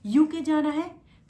UK जाना है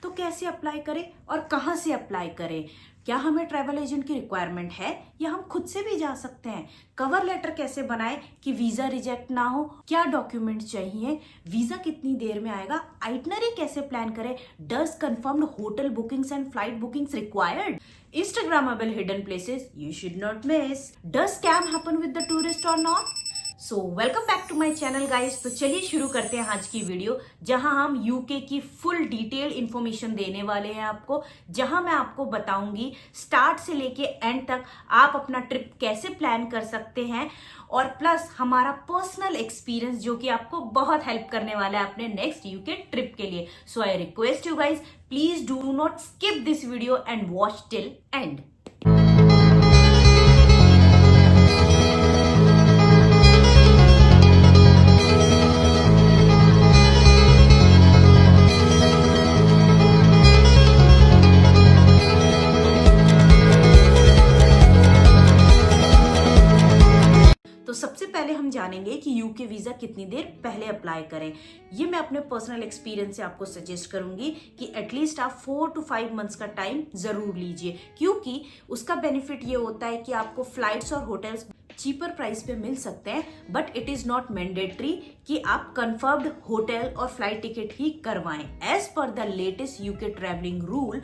तो कैसे अप्लाई करें और कहाँ से अप्लाई करें? क्या हमें ट्रैवल एजेंट की रिक्वायरमेंट है या हम खुद से भी जा सकते हैं? कवर लेटर कैसे बनाएं कि वीजा रिजेक्ट ना हो? क्या डॉक्यूमेंट चाहिए? वीजा कितनी देर में आएगा? आइटनरी कैसे प्लान करें? Does confirmed hotel bookings and flight bookings required? Instagrammable hidden places you should not miss. Does scam happen with the tourist or not? So welcome back to my channel guys. तो चलिए शुरू करते हैं आज की video, जहां हम UK की फुल डिटेल इंफॉर्मेशन देने वाले हैं आपको, जहां मैं आपको बताऊंगी स्टार्ट से लेके एंड तक आप अपना ट्रिप कैसे प्लान कर सकते हैं, और प्लस हमारा पर्सनल एक्सपीरियंस जो कि आपको बहुत हेल्प करने वाला है अपने नेक्स्ट यूके ट्रिप के लिए। So I request you guys, please do not skip this video and watch till end. तो सबसे पहले हम जानेंगे कि यूके वीजा कितनी देर पहले अप्लाई करें। ये मैं अपने पर्सनल एक्सपीरियंस से आपको सजेस्ट करूंगी कि एटलीस्ट आप 4 to 5 मंथ्स का टाइम जरूर लीजिए, क्योंकि उसका बेनिफिट ये होता है कि आपको फ्लाइट्स और होटल्स चीपर प्राइस पे मिल सकते हैं, but it is not mandatory कि आप कंफर्म्ड होटल और फ्लाइट टिकट ही करवाएं। As per the latest UK travelling rule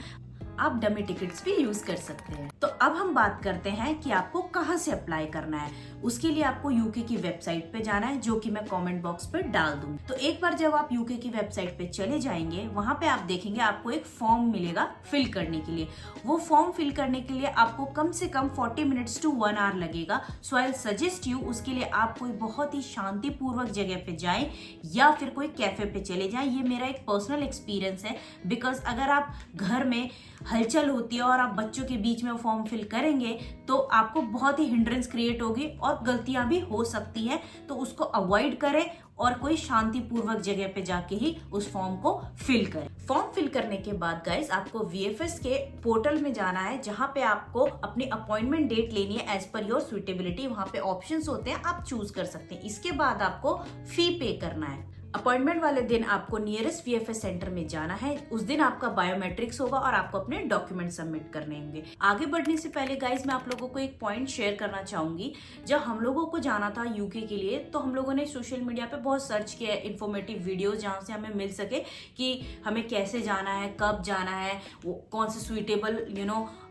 आप डमी टिकट्स भी यूज कर सकते हैं। तो अब हम बात करते हैं कि आपको कहाँ से अप्लाई करना है। उसके लिए आपको यूके की वेबसाइट पे जाना है, जो कि मैं कमेंट बॉक्स पे डाल दूंगी। तो एक बार जब आप यूके की वेबसाइट पे चले जाएंगे, वहां पे आप देखेंगे आपको एक फॉर्म मिलेगा फिल करने के लिए। वो फॉर्म फिल करने के लिए आपको कम से कम 40 मिनट्स to 1 hour लगेगा। सो आई सजेस्ट यू, उसके लिए आप कोई बहुत ही शांतिपूर्वक जगह पे जाएं या फिर कोई कैफे पे चले जाएं। ये मेरा एक पर्सनल एक्सपीरियंस है, बिकॉज अगर आप घर में हलचल होती है और आप बच्चों के बीच में फॉर्म फिल करेंगे तो आपको बहुत ही हिंड्रेंस क्रिएट होगी और गलतियां भी हो सकती हैं। तो उसको अवॉइड करें और कोई शांतिपूर्वक जगह पे जाके ही उस फॉर्म को फिल करें। फॉर्म फिल करने के बाद गाइस आपको वीएफएस के पोर्टल में जाना है, जहां पे आपको अपनी अपॉइंटमेंट डेट लेनी है एज पर योर सुइटेबिलिटी। वहां पे ऑप्शंस होते हैं, आप चूज कर सकते हैं। इसके बाद आपको फी पे करना है। अपॉइंटमेंट वाले दिन आपको नियरेस्ट वीएफएस सेंटर में जाना है। उस दिन आपका बायोमेट्रिक्स होगा और आपको अपने डॉक्यूमेंट सबमिट करने होंगे। आगे बढ़ने से पहले गाइज मैं आप लोगों को एक पॉइंट शेयर करना चाहूंगी। जब हम लोगों को जाना था यूके के लिए, तो हम लोगों ने सोशल मीडिया पे बहुत सर्च किया है इन्फॉर्मेटिव वीडियोस, जहां से हमें मिल सके कि हमें कैसे जाना है, कब जाना है, वो कौन से सुइटेबल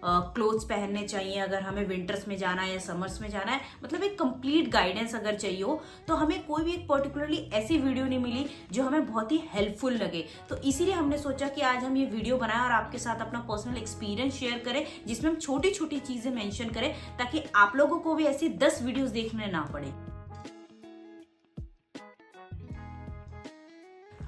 क्लोथ्स पहनने चाहिए, अगर हमें विंटर्स में जाना है या समर्स में जाना है। मतलब एक कंप्लीट गाइडेंस अगर चाहिए हो तो हमें कोई भी एक पर्टिकुलरली ऐसी वीडियो नहीं मिली जो हमें बहुत ही हेल्पफुल लगे। तो इसीलिए हमने सोचा कि आज हम ये वीडियो बनाएं और आपके साथ अपना पर्सनल एक्सपीरियंस शेयर करें, जिसमें हम छोटी छोटी चीजें मेंशन करें, ताकि आप लोगों को भी ऐसी 10 वीडियोस देखने ना पड़े।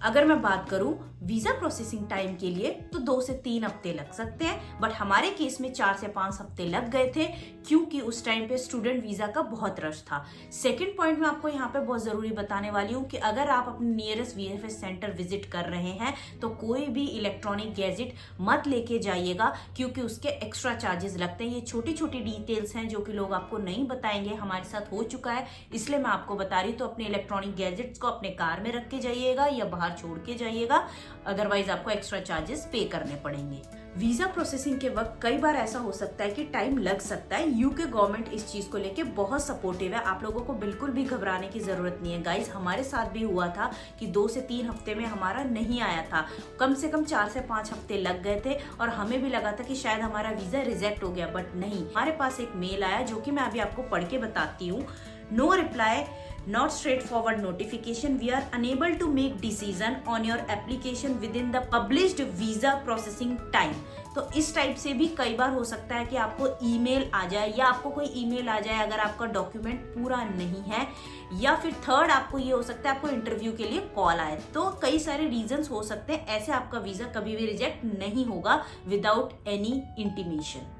अगर मैं बात करूं वीजा प्रोसेसिंग टाइम के लिए, तो 2 से 3 हफ्ते लग सकते हैं, बट हमारे केस में 4 से 5 हफ्ते लग गए थे, क्योंकि उस टाइम पे स्टूडेंट वीजा का बहुत रश था। सेकंड पॉइंट मैं आपको यहाँ पे बहुत जरूरी बताने वाली हूँ कि अगर आप अपने नियरेस्ट वीएफएस सेंटर विजिट कर रहे हैं तो कोई भी इलेक्ट्रॉनिक गैजेट मत लेके जाइएगा, क्योंकि उसके एक्स्ट्रा चार्जेस लगते हैं। ये छोटी छोटी डिटेल्स हैं जो कि लोग आपको नहीं बताएंगे, हमारे साथ हो चुका है, इसलिए मैं आपको बता रही हूँ। तो अपने इलेक्ट्रॉनिक गैजेट्स को अपने कार में रख के जाइएगा या बाहर छोड़ के जाइएगा, अदरवाइज आपको एक्स्ट्रा चार्जेस पे करने पड़ेंगे। वीजा प्रोसेसिंग के वक्त कई बार ऐसा हो सकता है कि टाइम लग सकता है। यूके गवर्नमेंट इस चीज को लेके बहुत सपोर्टिव है, आप लोगों को बिल्कुल भी घबराने की जरूरत नहीं है गाइज। हमारे साथ भी हुआ था कि 2 से 3 हफ्ते में हमारा नहीं आया था, कम से कम 4 से 5 हफ्ते लग गए थे, और हमें भी लगा था कि शायद हमारा वीजा रिजेक्ट हो गया, बट नहीं। हमारे पास एक मेल आया जो कि मैं अभी आपको पढ़ के बताती हूँ। No reply, not straightforward notification, we are unable to make decision on your application within the published visa processing time। तो इस टाइप से भी कई बार हो सकता है कि आपको ईमेल आ जाए, या आपको कोई ईमेल आ जाए अगर आपका डॉक्यूमेंट पूरा नहीं है, या फिर थर्ड आपको ये हो सकता है आपको इंटरव्यू के लिए कॉल आए। तो कई सारे रीजंस हो सकते हैं, ऐसे आपका वीजा कभी भी रिजेक्ट नहीं होगा विदाउट एनी इंटीमेशन।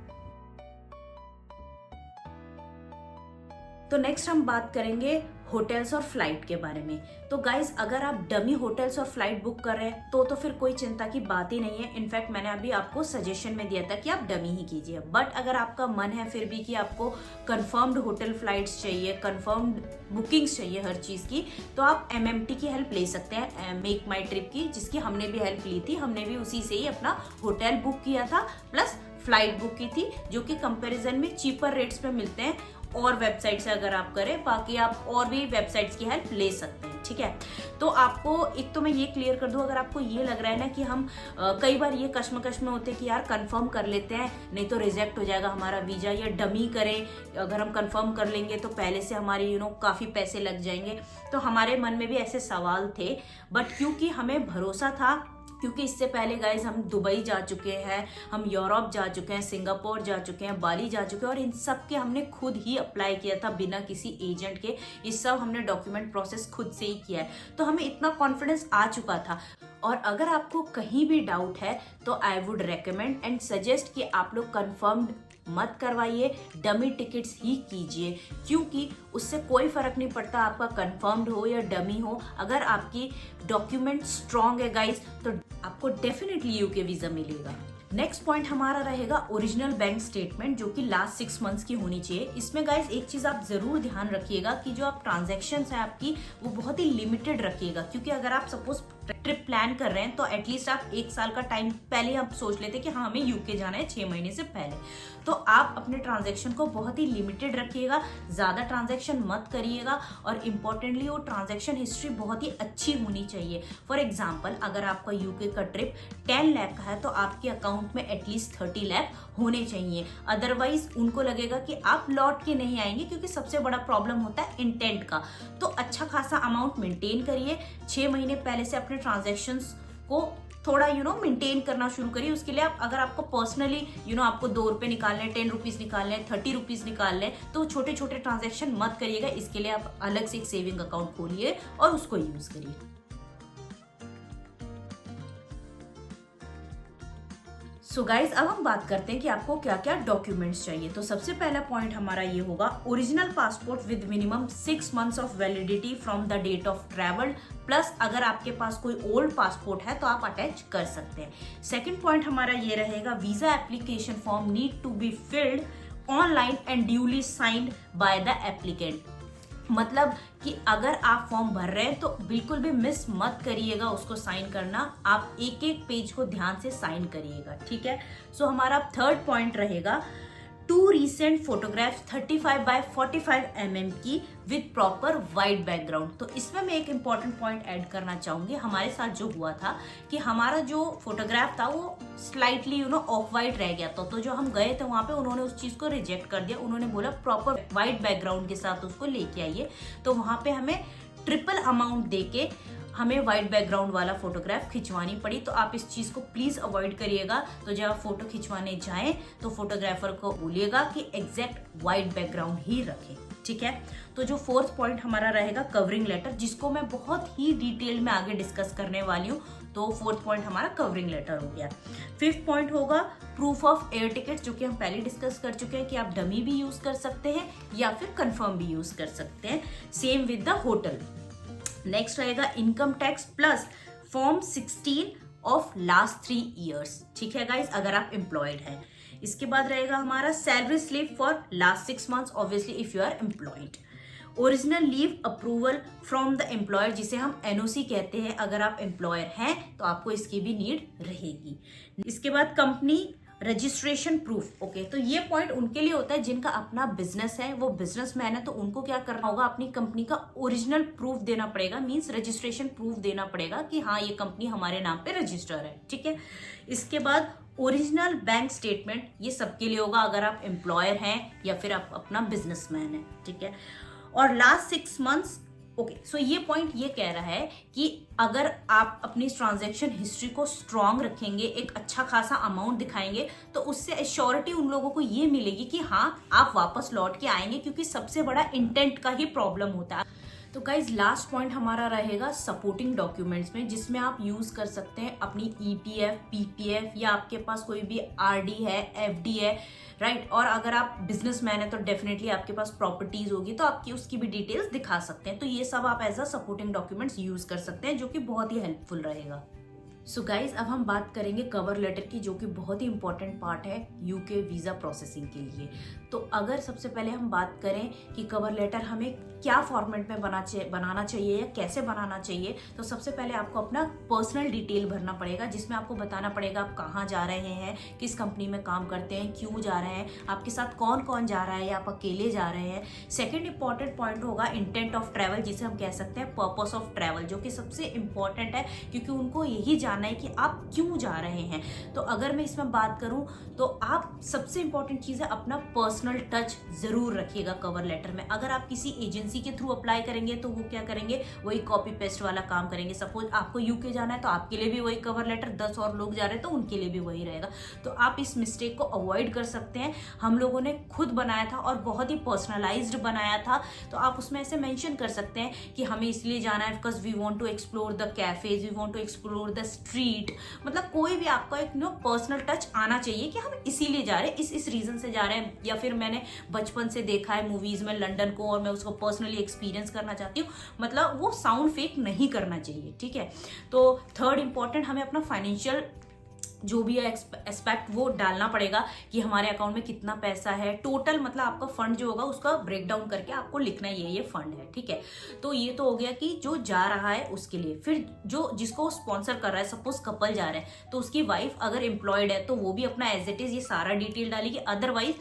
तो नेक्स्ट हम बात करेंगे होटल्स और फ्लाइट के बारे में। तो गाइज अगर आप डमी होटल्स और फ्लाइट बुक कर रहे हैं तो फिर कोई चिंता की बात ही नहीं है। इनफैक्ट मैंने अभी आपको सजेशन में दिया था कि आप डमी ही कीजिए। बट अगर आपका मन है फिर भी कि आपको कंफर्म्ड होटल फ्लाइट्स चाहिए, कंफर्म्ड बुकिंग्स चाहिए हर चीज़ की, तो आप MMT की हेल्प ले सकते हैं, मेक माई ट्रिप की, जिसकी हमने भी हेल्प ली थी। हमने भी उसी से ही अपना होटल बुक किया था प्लस फ्लाइट बुक की थी, जो कि कंपैरिजन में चीपर रेट्स पे मिलते हैं और वेबसाइट से अगर आप करें। बाकी आप और भी वेबसाइट्स की हेल्प ले सकते हैं, ठीक है। तो आपको एक तो मैं ये क्लियर कर दूं, अगर आपको ये लग रहा है ना कि हम कई बार ये कश्मकश में होते हैं कि यार कंफर्म कर लेते हैं नहीं तो रिजेक्ट हो जाएगा हमारा वीजा, या डमी करें, अगर हम कंफर्म कर लेंगे तो पहले से हमारे काफ़ी पैसे लग जाएंगे। तो हमारे मन में भी ऐसे सवाल थे, बट क्योंकि हमें भरोसा था, क्योंकि इससे पहले गाइज हम दुबई जा चुके हैं, हम यूरोप जा चुके हैं, सिंगापुर जा चुके हैं, बाली जा चुके हैं, और इन सब के हमने खुद ही अप्लाई किया था बिना किसी एजेंट के। ये सब हमने डॉक्यूमेंट प्रोसेस खुद से ही किया है, तो हमें इतना कॉन्फिडेंस आ चुका था। और अगर आपको कहीं भी डाउट है तो I would recommend and suggest कि आप लोग कंफर्म्ड मत करवाइए, डमी टिकट्स ही कीजिए, क्योंकि उससे कोई फर्क नहीं पड़ता आपका कंफर्म्ड हो या डमी हो। अगर आपकी डॉक्यूमेंट स्ट्रांग है गाइस तो आपको डेफिनेटली यूके वीजा मिलेगा। नेक्स्ट पॉइंट हमारा रहेगा ओरिजिनल बैंक स्टेटमेंट, जो कि लास्ट 6 मंथ्स की होनी चाहिए। इसमें गाइस एक चीज आप जरूर ध्यान रखिएगा कि जो आप ट्रांजैक्शंस है आपकी वो बहुत ही लिमिटेड रखिएगा, क्योंकि अगर आप सपोज ट्रिप प्लान कर रहे हैं तो एटलीस्ट आप 1 साल का टाइम पहले आप सोच लेते कि हाँ हमें यूके जाना है 6 महीने से पहले। तो आप अपने ट्रांजैक्शन को बहुत ही लिमिटेड रखिएगा, ज्यादा ट्रांजैक्शन मत करिएगा, और इम्पोर्टेंटली वो ट्रांजैक्शन हिस्ट्री बहुत ही अच्छी होनी चाहिए। फॉर एग्जाम्पल अगर आपका यूके का ट्रिप 10 लाख का है तो आपके अकाउंट में एटलीस्ट 30 लाख होने चाहिए, अदरवाइज उनको लगेगा कि आप लौट के नहीं आएंगे, क्योंकि सबसे बड़ा प्रॉब्लम होता है इंटेंट का। तो अच्छा खासा अमाउंट मेंटेन करिए, 6 महीने पहले से अपने ट्रांजैक्शंस को थोड़ा मेंटेन करना शुरू करिए। उसके लिए आप अगर आपको पर्सनली आपको 2 रुपए निकालने, 10 रुपीज निकालने, 30 रुपीज निकालने, तो छोटे छोटे ट्रांजैक्शन मत करिएगा। इसके लिए आप अलग से एक सेविंग अकाउंट खोलिए और उसको यूज करिए। सो गाइज अब हम बात करते हैं कि आपको क्या क्या डॉक्यूमेंट्स चाहिए। तो सबसे पहला पॉइंट हमारा ये होगा original passport with minimum 6 months of validity from the date of travel, plus अगर आपके पास कोई ओल्ड पासपोर्ट है तो आप अटैच कर सकते हैं। सेकंड पॉइंट हमारा ये रहेगा visa application form need to be filled online and duly signed by the applicant. मतलब कि अगर आप फॉर्म भर रहे हैं तो बिल्कुल भी मिस मत करिएगा उसको साइन करना, आप एक एक पेज को ध्यान से साइन करिएगा, ठीक है। सो हमारा थर्ड पॉइंट रहेगा 2 रिसेंट फोटोग्राफ्स 35 by 45 mm की विद प्रॉपर वाइट बैकग्राउंड। तो इसमें मैं एक इंपॉर्टेंट पॉइंट ऐड करना चाहूंगी। हमारे साथ जो हुआ था कि हमारा जो फोटोग्राफ था वो स्लाइटली ऑफ वाइट रह गया था, तो जो हम गए थे वहां पे उन्होंने उस चीज को रिजेक्ट कर दिया। उन्होंने बोला प्रॉपर वाइट बैकग्राउंड के साथ उसको लेके आइए, तो वहां पे हमें ट्रिपल अमाउंट देके हमें व्हाइट बैकग्राउंड वाला फोटोग्राफ खिंचवानी पड़ी। तो आप इस चीज को प्लीज अवॉइड करिएगा। तो जब आप फोटो खिंचवाने जाएं तो फोटोग्राफर को बोलिएगा कि एग्जैक्ट व्हाइट बैकग्राउंड ही रखें, ठीक है। तो जो फोर्थ पॉइंट हमारा रहेगा कवरिंग लेटर, जिसको मैं बहुत ही डिटेल में आगे डिस्कस करने वाली हूँ। तो फोर्थ पॉइंट हमारा कवरिंग लेटर हो गया। फिफ्थ पॉइंट होगा प्रूफ ऑफ एयर टिकट, जो कि हम पहले डिस्कस कर चुके हैं कि आप डमी भी यूज कर सकते हैं या फिर कंफर्म भी यूज कर सकते हैं, same with the hotel. Next रहेगा income tax plus form 16 of last 3 years, ठीक है गाइज, अगर आप एम्प्लॉयड हैं। इसके बाद रहेगा हमारा salary slip for last 6 months, obviously if you are employed. Original leave approval from the employer, जिसे हम एनओसी कहते हैं, अगर आप एम्प्लॉयर हैं तो आपको इसकी भी नीड रहेगी। इसके बाद कंपनी रजिस्ट्रेशन प्रूफ, ओके। तो ये पॉइंट उनके लिए होता है जिनका अपना बिजनेस है, वो बिजनेसमैन है, तो उनको क्या करना होगा, अपनी कंपनी का ओरिजिनल प्रूफ देना पड़ेगा, मींस रजिस्ट्रेशन प्रूफ देना पड़ेगा कि हाँ ये कंपनी हमारे नाम पे रजिस्टर है, ठीक है। इसके बाद ओरिजिनल बैंक स्टेटमेंट, ये सबके लिए होगा अगर आप एम्प्लॉयर हैं या फिर आप अपना बिजनेसमैन है, ठीक है। और लास्ट 6 मंथ्स, ओके। सो ये पॉइंट ये कह रहा है कि अगर आप अपनी ट्रांजैक्शन हिस्ट्री को स्ट्रांग रखेंगे, एक अच्छा खासा अमाउंट दिखाएंगे, तो उससे एश्योरिटी उन लोगों को ये मिलेगी कि हाँ आप वापस लौट के आएंगे, क्योंकि सबसे बड़ा इंटेंट का ही प्रॉब्लम होता है। तो गाइज लास्ट पॉइंट हमारा रहेगा सपोर्टिंग डॉक्यूमेंट्स में, जिसमें आप यूज कर सकते हैं अपनी ईपीएफ, पीपीएफ, या आपके पास कोई भी आरडी है, एफडी है, राइट। और अगर आप बिजनेसमैन है तो डेफिनेटली आपके पास प्रॉपर्टीज होगी, तो आपकी उसकी भी डिटेल्स दिखा सकते हैं। तो ये सब आप as a supporting documents use कर सकते हैं, जो कि बहुत ही हेल्पफुल रहेगा। सो गाइज अब हम बात करेंगे कवर लेटर की, जो कि बहुत ही इंपॉर्टेंट पार्ट है यूके वीजा प्रोसेसिंग के लिए। तो अगर सबसे पहले हम बात करें कि कवर लेटर हमें क्या फॉर्मेट में बनाना चाहिए या कैसे बनाना चाहिए, तो सबसे पहले आपको अपना पर्सनल डिटेल भरना पड़ेगा, जिसमें आपको बताना पड़ेगा आप कहाँ जा रहे हैं, किस कंपनी में काम करते हैं, क्यों जा रहे हैं, आपके साथ कौन कौन जा रहा है या आप अकेले जा रहे हैं। सेकेंड इंपॉर्टेंट पॉइंट होगा इंटेंट ऑफ ट्रैवल, जिसे हम कह सकते हैं पर्पस ऑफ ट्रैवल, जो कि सबसे इंपॉर्टेंट है, क्योंकि उनको यही जानना है कि आप क्यों जा रहे हैं। तो अगर मैं इसमें बात करूं तो आप सबसे इंपॉर्टेंट चीज है अपना पर्सनल टच जरूर रखिएगा कवर लेटर में। अगर आप किसी एजेंसी के थ्रू अप्लाई करेंगे तो वो क्या करेंगे, वही कॉपी पेस्ट वाला काम करेंगे। सपोज आपको यूके जाना है तो आपके लिए भी वही कवर लेटर, 10 और लोग जा रहे हैं तो उनके लिए भी वही रहेगा। तो आप इस मिस्टेक को अवॉइड कर सकते हैं। हम लोगों ने खुद बनाया था और बहुत ही पर्सनलाइज्ड बनाया था, तो आप उसमें ऐसे मेंशन कर सकते हैं कि हमें इसलिए जाना है because we want to explore the cafes, we want to explore the street. मतलब कोई भी आपका एक पर्सनल टच आना चाहिए कि हम इसीलिए जा रहे हैं, इस रीजन से जा रहे हैं, या फिर मैंने बचपन से देखा है मूवीज में लंदन को और मैं उसको पर्सनली एक्सपीरियंस करना चाहती हूँ। मतलब वो साउंड फेक नहीं करना चाहिए, ठीक है। तो थर्ड इंपॉर्टेंट, हमें अपना फाइनेंशियल जो भी है एस्पेक्ट वो डालना पड़ेगा कि हमारे अकाउंट में कितना पैसा है टोटल। मतलब आपका फंड जो होगा उसका ब्रेक डाउन करके आपको लिखना है ये फंड है, ठीक है। तो ये तो हो गया कि जो जा रहा है उसके लिए। फिर जो जिसको स्पॉन्सर कर रहा है, सपोज कपल जा रहे हैं तो उसकी वाइफ अगर एम्प्लॉयड है तो वो भी अपना एज इट इज ये सारा डिटेल डालेगी। अदरवाइज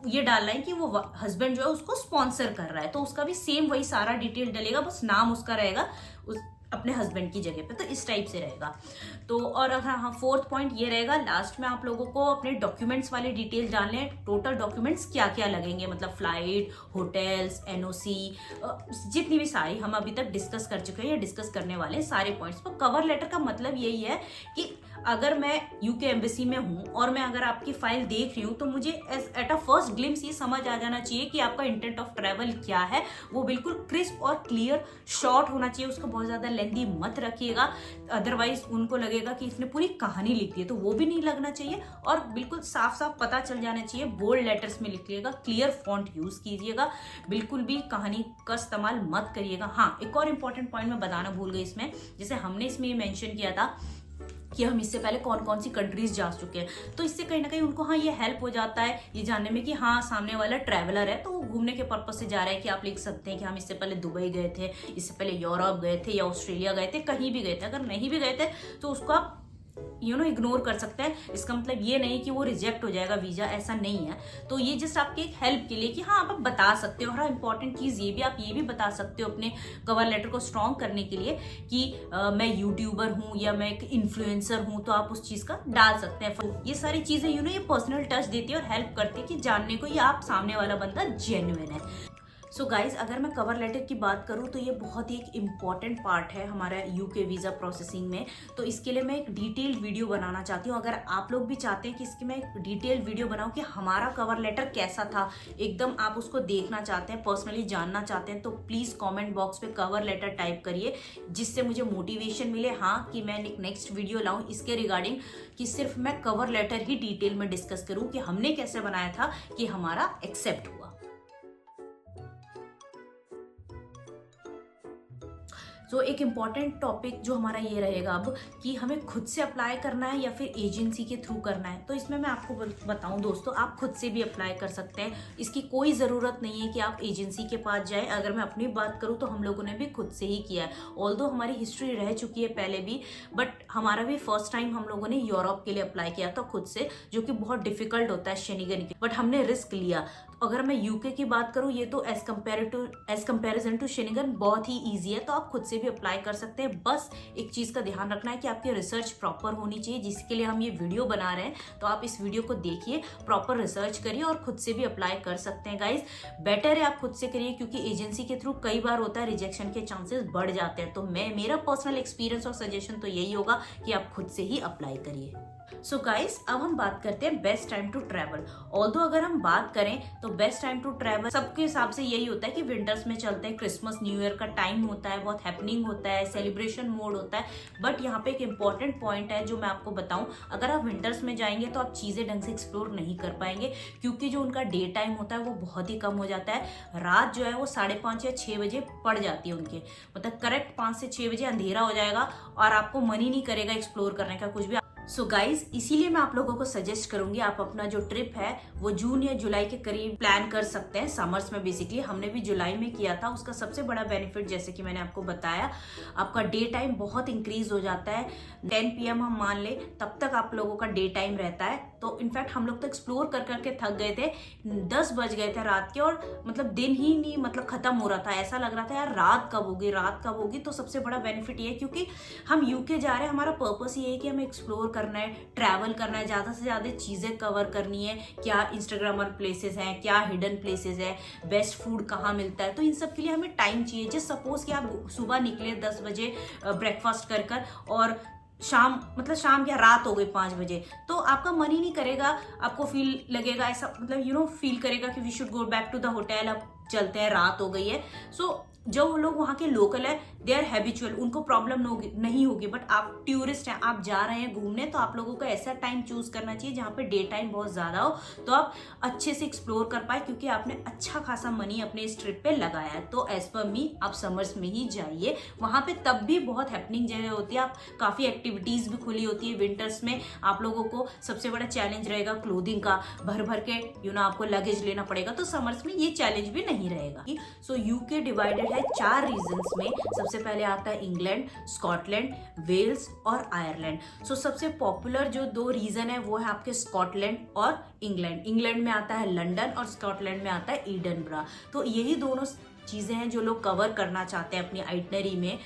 ये डालना है कि वो हस्बैंड जो है उसको स्पॉन्सर कर रहा है तो उसका भी सेम वही सारा डिटेल डलेगा, बस नाम उसका रहेगा उस अपने हस्बैंड की जगह पे। तो इस टाइप से रहेगा। तो और हाँ, फोर्थ पॉइंट ये रहेगा, लास्ट में आप लोगों को अपने डॉक्यूमेंट्स वाले डिटेल्स डालने हैं। टोटल डॉक्यूमेंट्स क्या क्या लगेंगे, मतलब फ्लाइट, होटल्स, एनओसी, जितनी भी सारी हम अभी तक डिस्कस कर चुके हैं या डिस्कस करने वाले सारे पॉइंट्स। पर कवर लेटर का मतलब यही है कि अगर मैं यूके एम्बेसी में हूँ और मैं अगर आपकी फाइल देख रही हूँ तो मुझे एट अ फर्स्ट ग्लिम्स ये समझ आ जाना चाहिए कि आपका इंटेंट ऑफ ट्रैवल क्या है। वो बिल्कुल क्रिस्प और क्लियर शॉर्ट होना चाहिए, उसको बहुत ज्यादा लेंथी मत रखिएगा, अदरवाइज उनको लगेगा कि इसने पूरी कहानी लिख दी है, तो वो भी नहीं लगना चाहिए। और बिल्कुल साफ साफ पता चल जाना चाहिए, बोल्ड लेटर्स में लिखिएगा, क्लियर फॉन्ट यूज कीजिएगा, बिल्कुल भी कहानी का इस्तेमाल मत करिएगा। हाँ, एक और इंपॉर्टेंट पॉइंट मैं बताना भूल गई इसमें, जैसे हमने इसमें ये मेंशन किया था कि हम इससे पहले कौन कौन सी कंट्रीज जा चुके हैं, तो इससे कहीं ना कहीं उनको हाँ ये हेल्प हो जाता है ये जानने में कि हाँ सामने वाला ट्रैवलर है तो वो घूमने के पर्पज से जा रहा है। कि आप लिख सकते हैं कि हम इससे पहले दुबई गए थे, इससे पहले यूरोप गए थे या ऑस्ट्रेलिया गए थे, कहीं भी गए थे। अगर नहीं भी गए थे तो उसको आप इग्नोर कर सकते हैं। इसका मतलब ये नहीं कि वो रिजेक्ट हो जाएगा वीजा, ऐसा नहीं है। तो ये जस्ट आपके एक हेल्प के लिए कि हाँ आप बता सकते हो। और हाँ, इंपॉर्टेंट चीज ये भी, आप ये भी बता सकते हो अपने कवर लेटर को स्ट्रॉन्ग करने के लिए कि मैं यूट्यूबर हूँ या मैं एक इन्फ्लुएंसर हूँ, तो आप उस चीज का डाल सकते हैं। ये सारी चीजें ये पर्सनल टच देती है और हेल्प करती है कि जानने को ये आप सामने वाला बंदा जेन्युइन है। सो गाइज, अगर मैं कवर लेटर की बात करूँ तो ये बहुत ही एक इम्पॉर्टेंट पार्ट है हमारा यूके वीज़ा प्रोसेसिंग में। तो इसके लिए मैं एक डिटेल्ड वीडियो बनाना चाहती हूँ। अगर आप लोग भी चाहते हैं कि इसकी मैं एक डिटेल्ड वीडियो बनाऊँ कि हमारा कवर लेटर कैसा था, एकदम आप उसको देखना चाहते हैं, पर्सनली जानना चाहते हैं, तो प्लीज़ कॉमेंट बॉक्स पे कवर लेटर टाइप करिए, जिससे मुझे मोटिवेशन मिले हाँ कि मैं एक नेक्स्ट वीडियो लाऊँ इसके रिगार्डिंग, कि सिर्फ मैं कवर लेटर ही डिटेल में डिस्कस करूँ कि हमने कैसे बनाया था कि हमारा एक्सेप्ट हुआ। तो एक इम्पॉर्टेंट टॉपिक जो हमारा ये रहेगा अब कि हमें खुद से अप्लाई करना है या फिर एजेंसी के थ्रू करना है। तो इसमें मैं आपको बताऊं दोस्तों, आप खुद से भी अप्लाई कर सकते हैं। इसकी कोई ज़रूरत नहीं है कि आप एजेंसी के पास जाएं। अगर मैं अपनी बात करूं तो हम लोगों ने भी खुद से ही किया है। ऑल्दो हमारी हिस्ट्री रह चुकी है पहले भी, बट हमारा भी फर्स्ट टाइम हम लोगों ने यूरोप के लिए अप्लाई किया था खुद से, जो कि बहुत डिफिकल्ट होता है शेनिगन की, बट हमने रिस्क लिया। अगर मैं यूके की बात करूं, ये तो एज कंपेरिजन टू शेनिगन बहुत ही ईजी है, तो आप खुद से भी अप्लाई कर सकते हैं। बस एक चीज़ का ध्यान रखना है कि आपकी रिसर्च प्रॉपर होनी चाहिए, जिसके लिए हम ये वीडियो बना रहे हैं। तो आप इस वीडियो को देखिए, प्रॉपर रिसर्च करिए और खुद से भी अप्लाई कर सकते हैं गाइज। बेटर है आप खुद से करिए, क्योंकि एजेंसी के थ्रू कई बार होता है रिजेक्शन के चांसेस बढ़ जाते हैं। तो मेरा पर्सनल एक्सपीरियंस और सजेशन तो यही होगा कि आप खुद से ही अप्लाई करिए। सो गाइस, अब हम बात करते हैं best time to travel. Although अगर हम बात करें तो बेस्ट टाइम टू ट्रैवल सबके हिसाब से यही होता है कि विंटर्स में चलते हैं, क्रिसमस न्यू ईयर का टाइम होता है, बहुत हैपनिंग होता है, सेलिब्रेशन मोड होता है। बट यहाँ पे एक इंपॉर्टेंट पॉइंट है जो मैं आपको बताऊं, अगर आप विंटर्स में जाएंगे तो आप चीजें ढंग से एक्सप्लोर नहीं कर पाएंगे, क्योंकि जो उनका डे टाइम होता है वो बहुत ही कम हो जाता है। रात जो है वो 5:30 या 6 बजे पड़ जाती है उनके, मतलब करेक्ट 5 से 6 बजे अंधेरा हो जाएगा और आपको मन ही नहीं करेगा एक्सप्लोर करने का कुछ भी। सो गाइज, इसीलिए मैं आप लोगों को सजेस्ट करूंगी आप अपना जो ट्रिप है वो जून या जुलाई के करीब प्लान कर सकते हैं, समर्स में। बेसिकली हमने भी जुलाई में किया था। उसका सबसे बड़ा बेनिफिट, जैसे कि मैंने आपको बताया, आपका डे टाइम बहुत इंक्रीज हो जाता है। 10 PM हम मान ले तब तक आप लोगों का डे टाइम रहता है। तो इनफैक्ट हम लोग तो एक्सप्लोर कर करके थक गए थे, 10 बज गए थे रात के, और मतलब दिन ही नहीं मतलब खत्म हो रहा था। ऐसा लग रहा था यार रात कब होगी, रात कब होगी। तो सबसे बड़ा बेनिफिट ये है, क्योंकि हम यूके जा रहे हैं, हमारा पर्पस ये है कि हमें एक्सप्लोर करना है, ट्रैवल करना है, ज्यादा से ज्यादा चीजें कवर करनी है। क्या इंस्टाग्रामर प्लेसेस हैं, क्या हिडन प्लेसेस है, बेस्ट फूड कहाँ मिलता है। तो इन सब के लिए हमें टाइम चाहिए। जस्ट सपोज कि आप सुबह निकले 10 बजे ब्रेकफास्ट कर और शाम, मतलब शाम क्या रात हो गई 5 बजे, तो आपका मन ही नहीं करेगा, आपको फील लगेगा ऐसा, मतलब फील करेगा कि we should go back to the hotel, अब चलते हैं, रात हो गई है। सो जो लोग वहाँ के लोकल है, दे आर हैबिचुअल, उनको प्रॉब्लम नहीं होगी। बट आप टूरिस्ट हैं, आप जा रहे हैं घूमने, तो आप लोगों को ऐसा टाइम चूज करना चाहिए जहाँ पे डे टाइम बहुत ज्यादा हो, तो आप अच्छे से एक्सप्लोर कर पाए, क्योंकि आपने अच्छा खासा मनी अपने इस ट्रिप पे लगाया है। तो एज पर मी आप समर्स में ही जाइए, वहाँ पे तब भी बहुत हैपनिंग जगह होती है, आप काफी एक्टिविटीज भी खुली होती है। विंटर्स में आप लोगों को सबसे बड़ा चैलेंज रहेगा क्लोथिंग का, भर भर के आपको लगेज लेना पड़ेगा। तो समर्स में ये चैलेंज भी नहीं रहेगा। सो यूके डिवाइडेड है 4 रीजन्स में। सबसे पहले आता है इंग्लैंड, स्कॉटलैंड, वेल्स और आयरलैंड। सो सबसे पॉपुलर जो 2 रीजन है वो है आपके स्कॉटलैंड और इंग्लैंड। इंग्लैंड में आता है लंदन और स्कॉटलैंड में आता है एडिनबरा। तो यही दोनों चीजें हैं जो लोग कवर करना चाहते हैं अपनी आइटनरी में।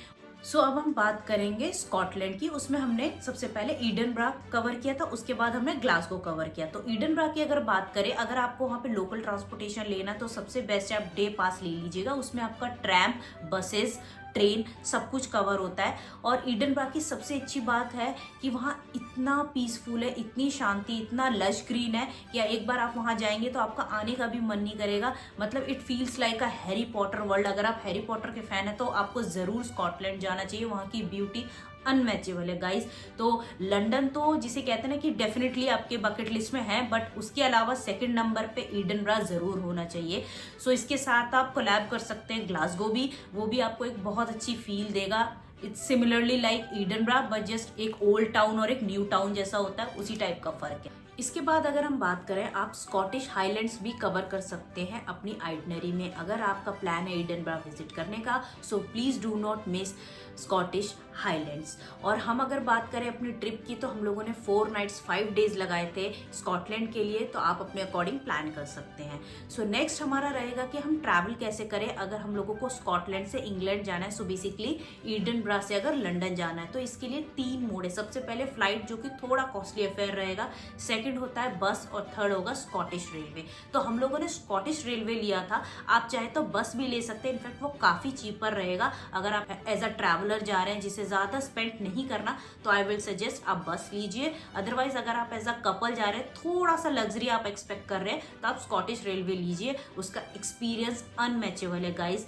सो अब हम बात करेंगे स्कॉटलैंड की। उसमें हमने सबसे पहले एडिनबरा कवर किया था, उसके बाद हमने ग्लासगो कवर किया। तो एडिनबरा की अगर बात करें, अगर आपको वहाँ पे लोकल ट्रांसपोर्टेशन लेना तो सबसे बेस्ट है आप डे पास ले लीजिएगा। उसमें आपका ट्रैम, बसेस, ट्रेन सब कुछ कवर होता है। और एडिनबरा की सबसे अच्छी बात है कि वहाँ इतना पीसफुल है, इतनी शांति, इतना लश ग्रीन है कि एक बार आप वहाँ जाएंगे तो आपका आने का भी मन नहीं करेगा। मतलब it feels like a Harry Potter world. अगर आप हैरी पॉटर के फैन है तो आपको जरूर स्कॉटलैंड जाना चाहिए, वहाँ की ब्यूटी अनमैचेबल है गाइस। तो लंदन तो जिसे कहते हैं ना कि डेफिनेटली आपके बकेट लिस्ट में है, बट उसके अलावा सेकंड नंबर पे एडिनबरा जरूर होना चाहिए। सो इसके साथ आप कोलैब कर सकते हैं ग्लासगो भी, वो भी आपको एक बहुत अच्छी फील देगा। It's similarly like Edinburgh, but just एक ओल्ड टाउन और एक न्यू टाउन जैसा होता है, उसी टाइप का फर्क है। इसके बाद अगर हम बात करें, आप स्कॉटिश हाईलैंड्स भी कवर कर सकते हैं अपनी आइटनरी में। अगर आपका प्लान है एडिनबरा विजिट करने का, so please do not miss Scottish highlands. और हम अगर बात करें अपनी ट्रिप की, तो हम लोगों ने 4 नाइट्स 5 डेज लगाए थे स्कॉटलैंड के लिए, तो आप अपने अकॉर्डिंग प्लान कर सकते हैं। सो नेक्स्ट हमारा रहेगा कि हम ट्रैवल कैसे करें। अगर हम लोगों को स्कॉटलैंड से इंग्लैंड जाना है, सो बेसिकली एडिनबरा से अगर लंदन जाना है, तो इसके लिए 3 मोड है। सबसे पहले फ्लाइट, जो कि थोड़ा कॉस्टली अफेयर रहेगा, सेकंड होता है बस, और थर्ड होगा स्कॉटिश रेलवे। तो हम लोगों ने स्कॉटिश रेलवे लिया था, आप चाहे तो बस भी ले सकते हैं, इनफैक्ट वो काफी चीपर रहेगा। अगर आप एज अ ट्रैवलर जा रहे हैं जिसे ज्यादा स्पेंड नहीं करना, तो आई विल सजेस्ट आप बस लीजिए। अदरवाइज अगर आप एज अ कपल जा रहे हैं, थोड़ा सा लग्जरी आप एक्सपेक्ट कर रहे हैं, तो आप स्कॉटिश रेलवे लीजिए, उसका एक्सपीरियंस अनमैचेबल है गाइज।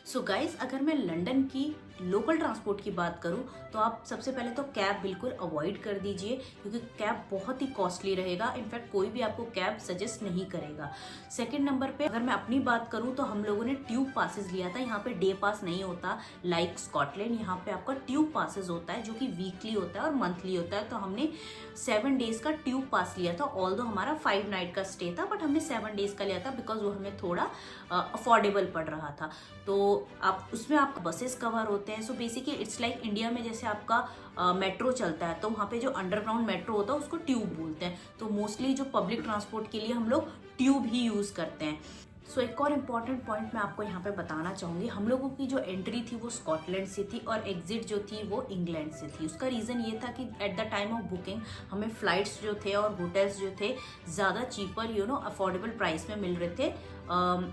सो गाइज, अगर मैं लंदन की लोकल ट्रांसपोर्ट की बात करूं, तो आप सबसे पहले तो कैब बिल्कुल अवॉइड कर दीजिए, क्योंकि कैब बहुत ही कॉस्टली रहेगा। इनफैक्ट कोई भी आपको कैब सजेस्ट नहीं करेगा। सेकंड नंबर पे अगर मैं अपनी बात करूं, तो हम लोगों ने ट्यूब पासेस लिया था। यहाँ पे डे पास नहीं होता लाइक स्कॉटलैंड, यहाँ पे आपका ट्यूब पासेस होता है, जो कि वीकली होता है और मंथली होता है। तो हमने 7 डेज का ट्यूब पास लिया था। ऑल्दो हमारा 5 नाइट का स्टे था, बट हमने 7 डेज का लिया था, बिकॉज वो हमें थोड़ा अफोर्डेबल पड़ रहा था। तो आप उसमें आप बसेस कवर होते हैं। So basically it's like India में जैसे आपका मेट्रो चलता है, तो वहाँ पे जो अंडरग्राउंड मेट्रो होता है उसको ट्यूब बोलते हैं। तो मोस्टली जो पब्लिक ट्रांसपोर्ट के लिए हम लोग ट्यूब ही यूज करते हैं। सो एक और इम्पॉर्टेंट पॉइंट मैं आपको यहाँ पे बताना चाहूँगी, हम लोगों की जो एंट्री थी वो स्कॉटलैंड से थी और एग्जिट जो थी वो इंग्लैंड से थी। उसका रीज़न ये था कि at the time of booking हमें फ़्लाइट्स जो थे और होटल्स जो थे ज़्यादा चीपर अफोर्डेबल प्राइस में मिल रहे थे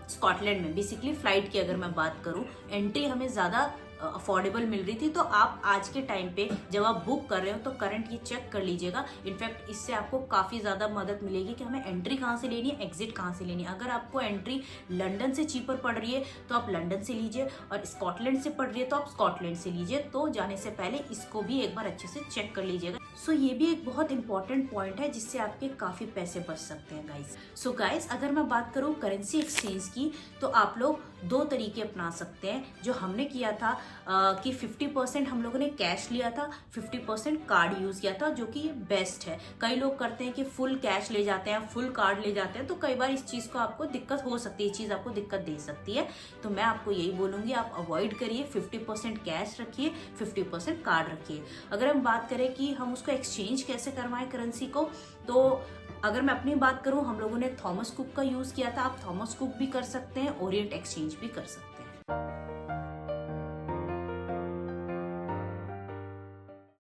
स्कॉटलैंड में। बेसिकली फ़्लाइट की अगर मैं बात करूँ, एंट्री हमें ज़्यादा अफोर्डेबल मिल रही थी। तो आप आज के टाइम पे जब आप बुक कर रहे हो तो करंट ये चेक कर लीजिएगा। इनफैक्ट इससे आपको काफ़ी ज़्यादा मदद मिलेगी कि हमें एंट्री कहाँ से लेनी है, एग्जिट कहाँ से लेनी है। अगर आपको एंट्री लंदन से चीपर पड़ रही है तो आप लंदन से लीजिए, और स्कॉटलैंड से पड़ रही है तो आप स्कॉटलैंड से लीजिए। तो जाने से पहले इसको भी एक बार अच्छे से चेक कर लीजिएगा। सो ये भी एक बहुत इंपॉर्टेंट पॉइंट है जिससे आपके काफ़ी पैसे बच सकते हैं गाइस। सो गाइस, अगर मैं बात करूँ करेंसी एक्सचेंज की, तो आप लोग दो तरीके अपना सकते हैं। जो हमने किया था कि 50% हम लोगों ने कैश लिया था, 50% कार्ड यूज़ किया था, जो कि बेस्ट है। कई लोग करते हैं कि फुल कैश ले जाते हैं, फुल कार्ड ले जाते हैं, तो कई बार इस चीज़ को आपको दिक्कत हो सकती है, ये चीज़ आपको दिक्कत दे सकती है। तो मैं आपको यही बोलूँगी, आप अवॉइड करिए, 50% कैश रखिए, 50% कार्ड रखिए। अगर हम बात करें कि हम उसको एक्सचेंज कैसे करवाएं करेंसी को, तो अगर मैं अपनी बात करूं, हम लोगों ने थॉमस कुक का यूज़ किया था। आप थॉमस कुक भी कर सकते हैं, ओरिएंट एक्सचेंज भी कर सकते हैं।